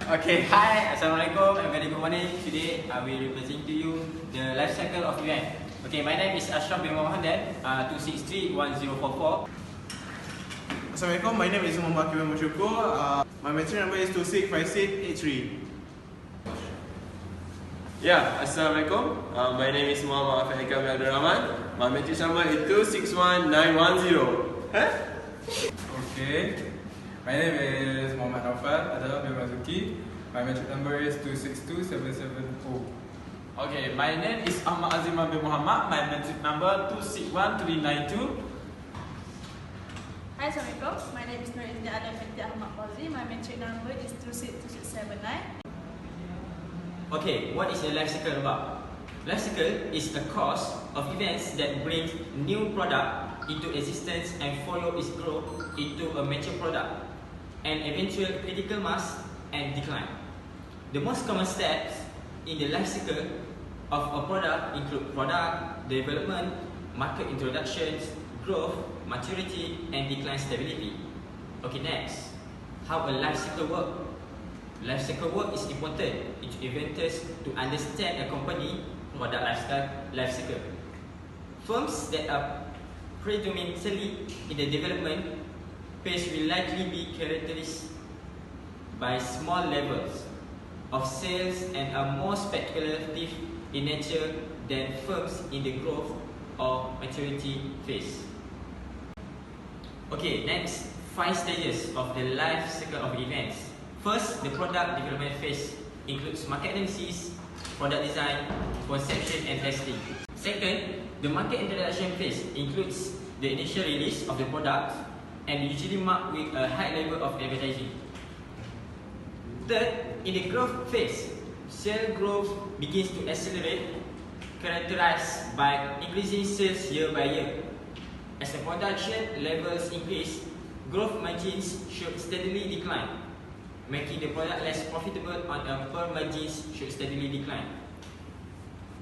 Okay, hi, Assalamualaikum and very good morning. Today I will represent to you the life cycle of event. Okay, my name is Asyraf bin Muhammad, 2631044. Assalamualaikum, my name is Hakim. My metric number is 265683. Yeah, Assalamualaikum. My name is Muhammad Hafeeq bin Rahman. My metric number is 261910. Okay. My name is Muhammad Naufal My metric number is 262770. Okay, my name is Aziman bin Muhammad. My metric number 261392. Hi, Assalamualaikum. My name is Izni My metric number is 262679. Okay, what is a life cycle about? Life cycle is a course of events that bring new product into existence and follow its growth into a mature product and eventual critical mass and decline. The most common steps in the life cycle of a product include product development, market introductions, growth, maturity, and decline stability. Okay, next, how a life cycle works. Life cycle work is important to inventors to understand a company product life cycle. Firms that are predominantly in the development phase will likely be characterized by small levels of sales and are more speculative in nature than firms in the growth or maturity phase. Okay, next, 5 stages of the life cycle of events. First, the product development phase includes market analysis, product design, conception and testing. Second, the market introduction phase includes the initial release of the product and usually marked with a high level of advertising. Third, in the growth phase, sales growth begins to accelerate, characterized by increasing sales year by year. As the production levels increase, growth margins should steadily decline, making the product less profitable on a per margins should steadily decline.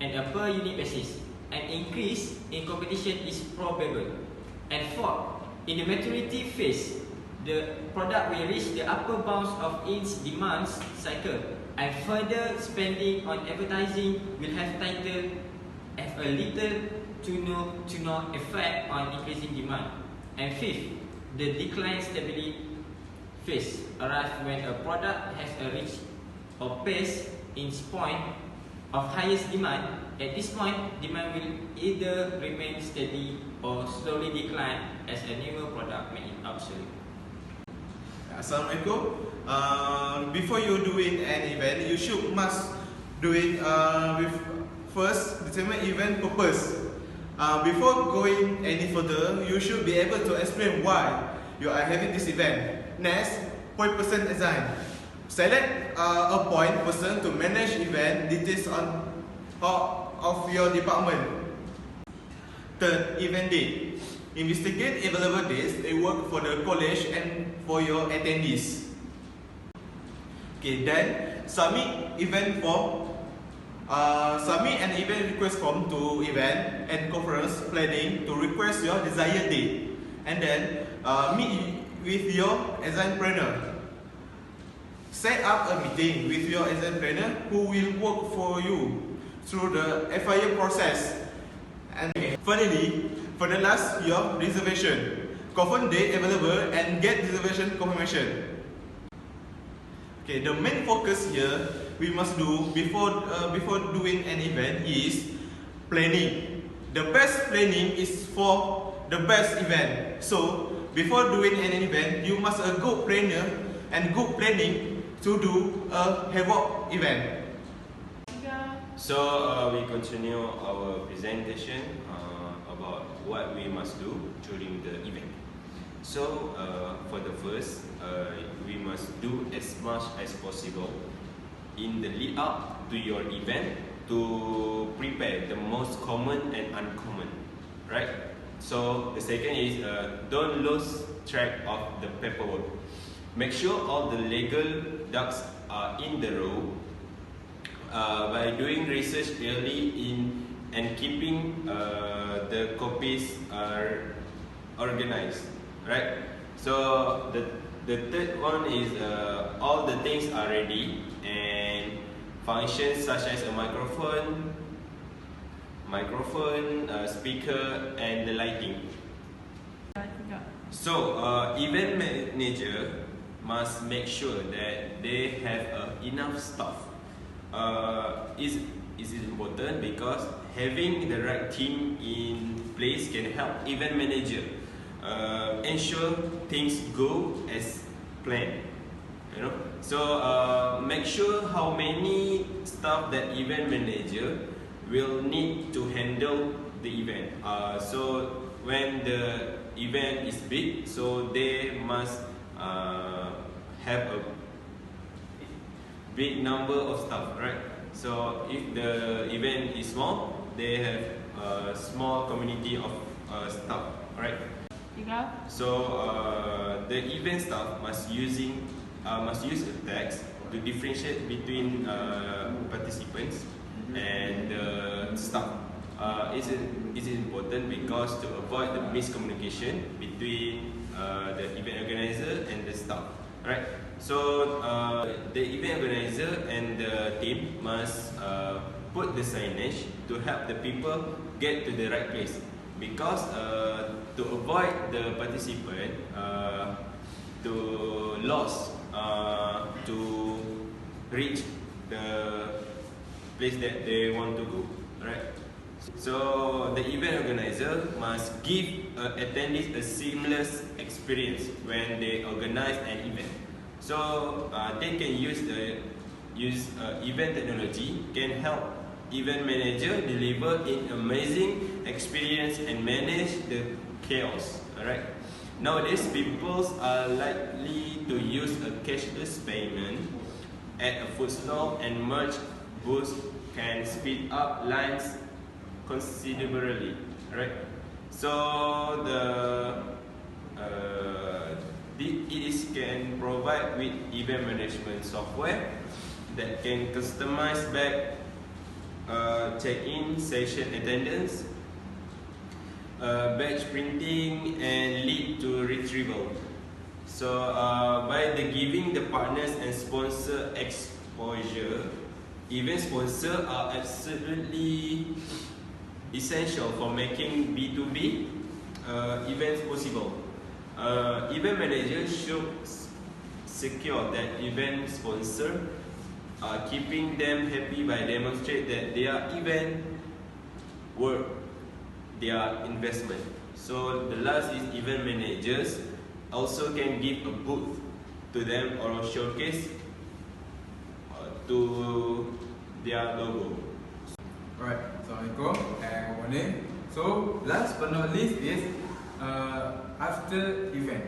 And a per unit basis, an increase in competition is probable. And fourth, in the maturity phase, the product will reach the upper bounds of its demand cycle, and further spending on advertising will have a little to no effect on increasing demand. And fifth, the decline stability phase arrives when a product has reached or pace in its point of highest demand. At this point, demand will either remain steady or slowly decline as a newer product may obsolete. Assalamualaikum. Before you doing an event, you must do it with first determine event purpose. Before going any further, you should be able to explain why you are having this event. Next, point person design. Select a point person to manage event details of your department. Third, event date. Investigate available dates they work for the college and for your attendees. Okay, then submit event form. Submit an event request form to event and conference planning to request your desired date, and then meet with your exam planner. Set up a meeting with your exam planner who will work for you through the FIA process. And finally, for the last, your reservation. Confirm date available and get reservation confirmation. Okay, the main focus here we must do before doing an event is planning. The best planning is for the best event. So before doing an event, you must a good planner and good planning to do a havoc event. So we continue our presentation about what we must do during the event. So for the first, we must do as much as possible in the lead up to your event to prepare the most common and uncommon, right? So the second is don't lose track of the paperwork. Make sure all the legal ducks are in the row by doing research early in and keeping the copies are organized, right? So The third one is all the things are ready and functions such as a microphone, speaker, and the lighting. So, event manager must make sure that they have enough staff. Is important because having the right team in place can help event manager ensure things go as planned. You know, so make sure how many staff that event manager will need to handle the event. So when the event is big, so they must have a big number of staff, right? So if the event is small, they have a small community of staff, right? So the event staff must use a text to differentiate between participants and the staff. It's important because to avoid the miscommunication between the event organizer and the staff, right? So the event organizer and the team must put the signage to help the people get to the right place, because to avoid the participant to lost to reach the place that they want to go, right? So the event organizer must give attendees a seamless experience when they organize an event. So they can use event technology can help event manager deliver an amazing experience and manage the chaos. Alright. Nowadays, people are likely to use a cashless payment at a food stall, and merch booths can speed up lines considerably. Right. So it can provide with event management software that can customize back check-in, session attendance, badge printing, and lead to retrieval. So by giving the partners and sponsor exposure, event sponsors are absolutely essential for making B2B events possible. Event managers should secure that event sponsors are keeping them happy by demonstrate that their event worth their investment. So the last is event managers also can give a booth to them or showcase to their logo. Alright, Assalamualaikum and good morning. So last but not least is after event.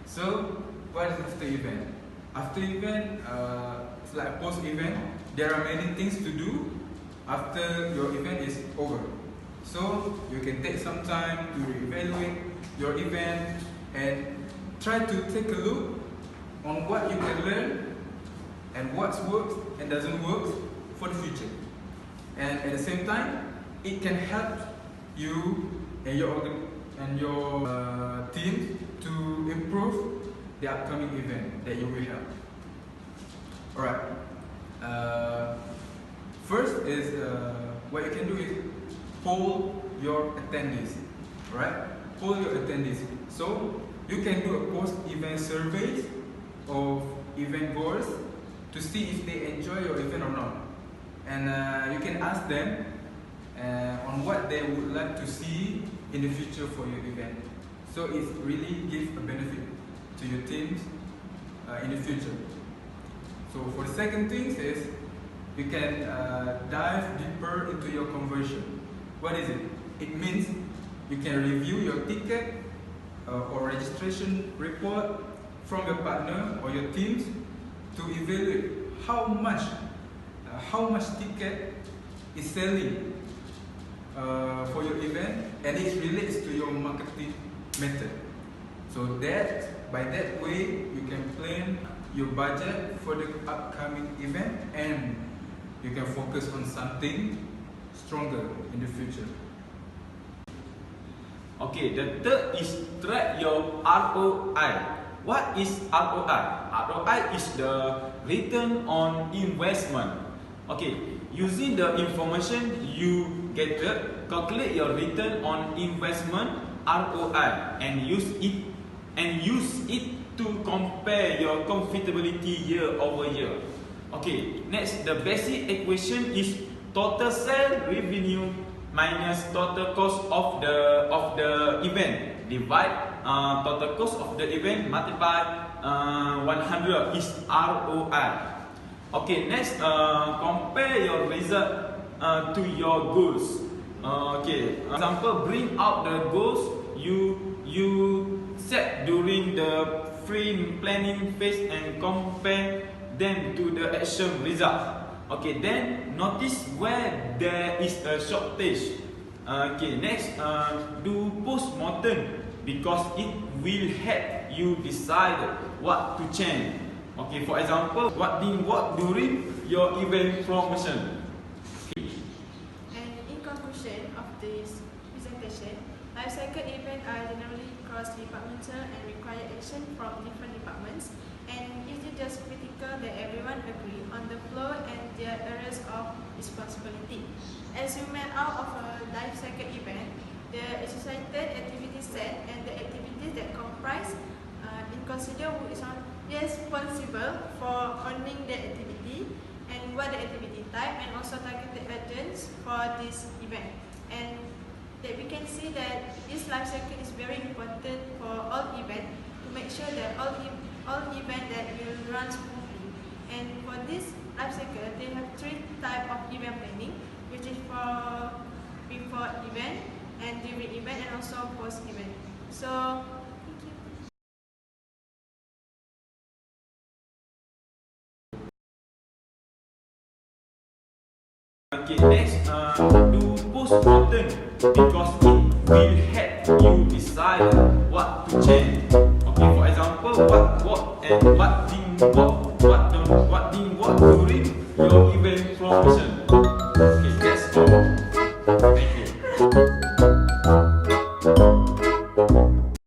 So what is after event? After event, it's like post event. There are many things to do after your event is over. So you can take some time to reevaluate your event and try to take a look on what you can learn and what works and doesn't work for the future. And at the same time, it can help you and your team to improve the upcoming event that you will have. Alright. First is what you can do is poll your attendees. Right? Poll your attendees. So you can do a post-event survey of event goers to see if they enjoy your event or not. And you can ask them on what they would like to see in the future for your event. So it really gives a benefit to your teams in the future. So for the second thing is you can dive deeper into your conversion. What is it? It means you can review your ticket or registration report from your partner or your teams to evaluate how much ticket is selling for your event, and it relates to your marketing method. So that by that way you can plan your budget for the upcoming event, and you can focus on something stronger in the future. Okay, the third is track your ROI. What is ROI? ROI is the return on investment. Okay, using the information you gathered, calculate your return on investment ROI and use it to compare your profitability year over year. Okay, next the basic equation is total sales revenue minus total cost of the event. Divide total cost of the event multiply 100 is ROI. Okay, next compare your result to your goals. Okay, example, bring out the goals you set during the pre-planning phase and compare them to the action result. Okay, then notice where there is a shortage. Okay, next do post-mortem because it will help you decide what to change. Okay, for example, what didn't work during your event promotion. And in conclusion of this presentation, life cycle events are generally cross-departmental and require action from different departments, and it is just critical that everyone agree on the flow and their areas of responsibility. As we map out of a life cycle event, the associated activity set and the activities that comprise consider who is responsible for owning the activity and what the activity type, and also targeted agents for this event. And that we can see that this life cycle is very important for all events to make sure that all events that will run smoothly. And for this life cycle, they have 3 types of event planning, which is for before event and during event and also post event. So thank you. Okay, next do post-mortem because it will help you decide what to change. Okay, for example, what worked and what didn't work, what didn't work during your event promotion.